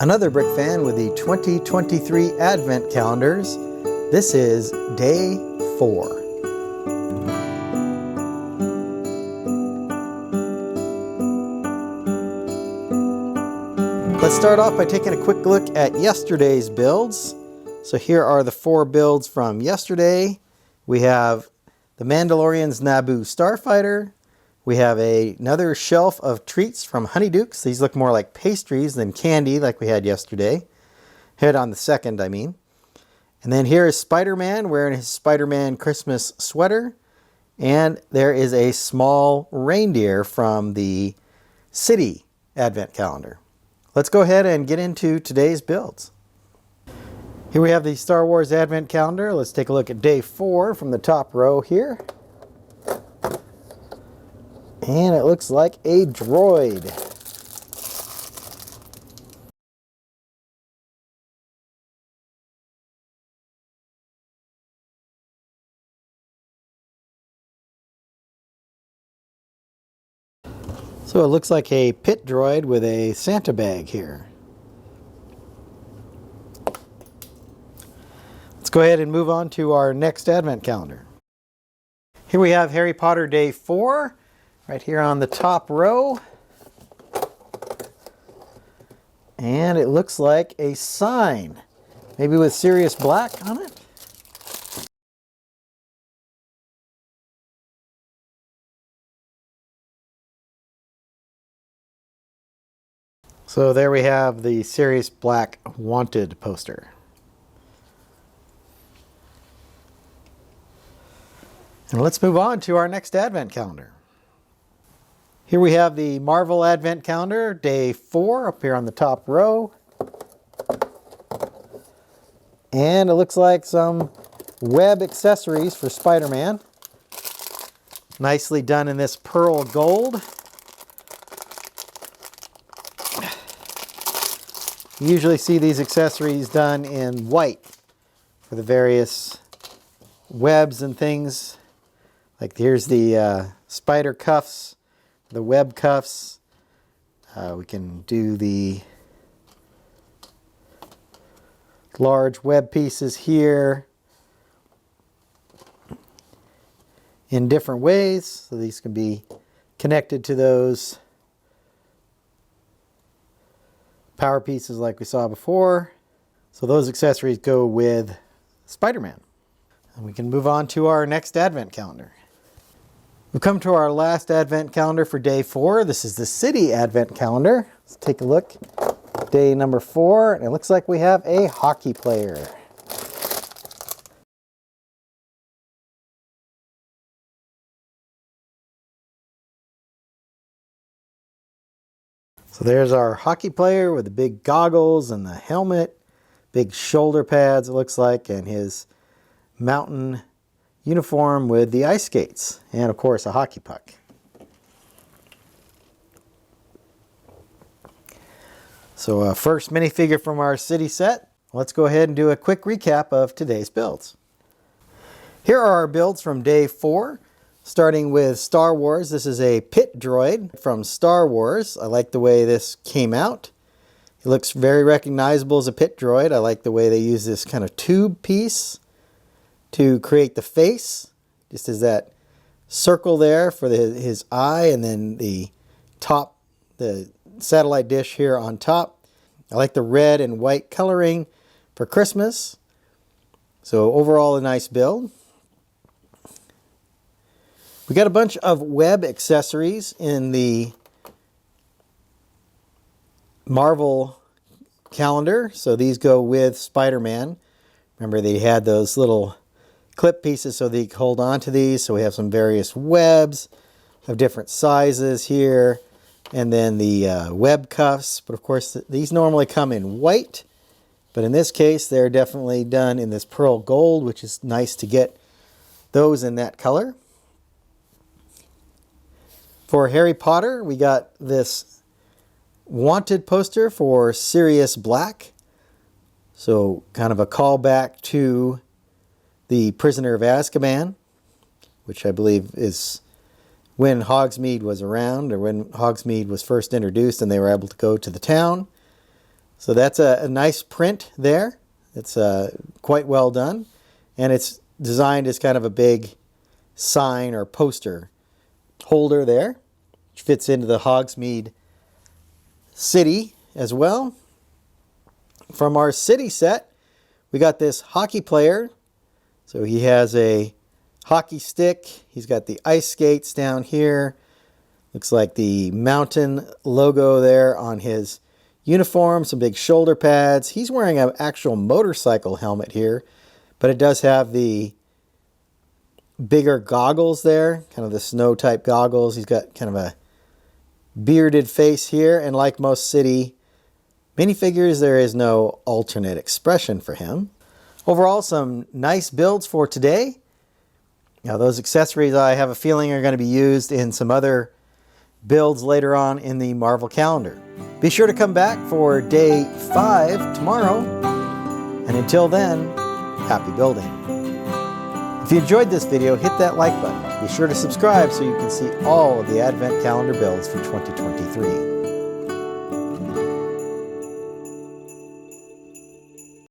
Another Brick fan with the 2023 Advent calendars. This is day 4. Let's start off by taking a quick look at yesterday's builds. So here are the 4 builds from yesterday. We have the Mandalorian's Naboo Starfighter. We have another shelf of treats from Honeydukes. These look more like pastries than candy like we had yesterday. Hit on the second, I mean. And then here is Spider-Man wearing his Spider-Man Christmas sweater. And there is a small reindeer from the City Advent calendar. Let's go ahead and get into today's builds. Here we have the Star Wars Advent calendar. Let's take a look at day 4 from the top row here. And it looks like a droid. So it looks like a pit droid with a Santa bag here. Let's go ahead and move on to our next Advent calendar. Here we have Harry Potter Day 4, right here on the top row. And it looks like a sign, maybe with Sirius Black on it. So there we have the Sirius Black Wanted poster. And let's move on to our next Advent calendar. Here we have the Marvel Advent calendar, day 4, up here on the top row. And it looks like some web accessories for Spider-Man. Nicely done in this pearl gold. You usually see these accessories done in white for the various webs and things. Like here's the spider cuffs, the web cuffs. We can do the large web pieces here in different ways. So these can be connected to those power pieces like we saw before. So those accessories go with Spider-Man. And we can move on to our next Advent calendar. We've come to our last Advent calendar for day 4. This is the City Advent calendar. Let's take a look. Day number 4, and it looks like we have a hockey player. So there's our hockey player with the big goggles and the helmet, big shoulder pads it looks like, and his mountain uniform with the ice skates, and of course a hockey puck. So first minifigure from our city set. Let's go ahead and do a quick recap of today's builds. Here are our builds from day 4, starting with Star Wars. This is a pit droid from Star Wars. I like the way this came out. It looks very recognizable as a pit droid. I like the way they use this kind of tube piece to create the face, just as that circle there for his eye, and then the top, the satellite dish here on top. I like the red and white coloring for Christmas. So overall a nice build. We got a bunch of web accessories in the Marvel calendar. So these go with Spider-Man. Remember they had those little clip pieces so they can hold on to these. So we have some various webs of different sizes here. And then the web cuffs. But of course these normally come in white. But in this case they're definitely done in this pearl gold, which is nice to get those in that color. For Harry Potter, we got this Wanted poster for Sirius Black. So kind of a callback to the Prisoner of Azkaban, which I believe is when Hogsmeade was around, or when Hogsmeade was first introduced and they were able to go to the town. So that's a nice print there. It's quite well done. And it's designed as kind of a big sign or poster holder there, which fits into the Hogsmeade city as well. From our city set, we got this hockey player. So he has a hockey stick. He's got the ice skates down here. Looks like the mountain logo there on his uniform, some big shoulder pads. He's wearing an actual motorcycle helmet here, but it does have the bigger goggles there, kind of the snow type goggles. He's got kind of a bearded face here, and like most city minifigures, there is no alternate expression for him. Overall, some nice builds for today. Now, those accessories I have a feeling are going to be used in some other builds later on in the Marvel calendar. Be sure to come back for day 5 tomorrow, and until then, happy building. If you enjoyed this video, hit that like button. Be sure to subscribe so you can see all of the Advent calendar builds for 2023.